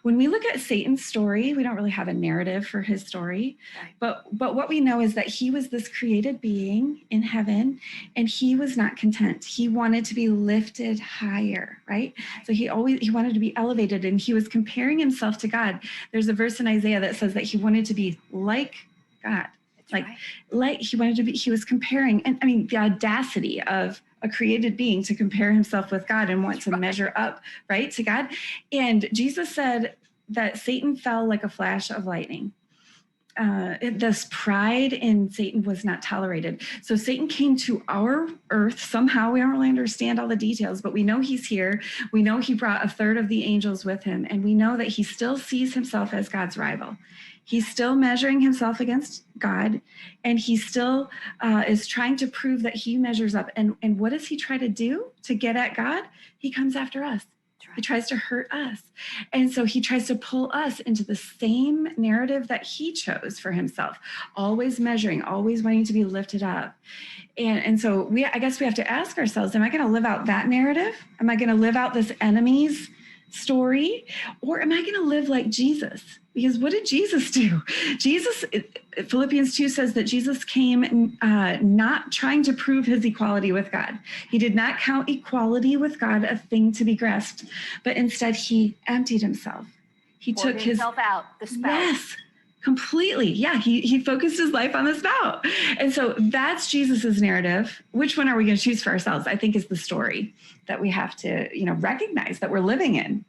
When we look at Satan's story, we don't really have a narrative for his story, Right. but what we know is that he was this created being in heaven, and he was not content. He wanted to be lifted higher, right? So he wanted to be elevated, and he was comparing himself to God. There's a verse in Isaiah that says that he wanted to be like God. He was comparing, and I mean, the audacity of a created being to compare himself with God and want to measure up, right, to God. And Jesus said that Satan fell like a flash of lightning. This pride in Satan was not tolerated. So Satan came to our earth somehow. We don't really understand all the details, but we know he's here. We know he brought a third of the angels with him, and we know that he still sees himself as God's rival. He's still measuring himself against God, and he still is trying to prove that he measures up. And what does he try to do to get at God? He comes after us. He tries to hurt us. And so he tries to pull us into the same narrative that he chose for himself, always measuring, always wanting to be lifted up. And so I guess we have to ask ourselves, am I going to live out that narrative? Am I going to live out this enemy's story? Or am I going to live like Jesus? Because what did Jesus do? Philippians 2 says that Jesus came not trying to prove his equality with God. He did not count equality with God a thing to be grasped, but instead he emptied himself. He poured took himself out, the spout. Yes, completely. Yeah, he focused his life on the spout. And so that's Jesus's narrative. Which one are we going to choose for ourselves? I think is the story that we have to, recognize that we're living in.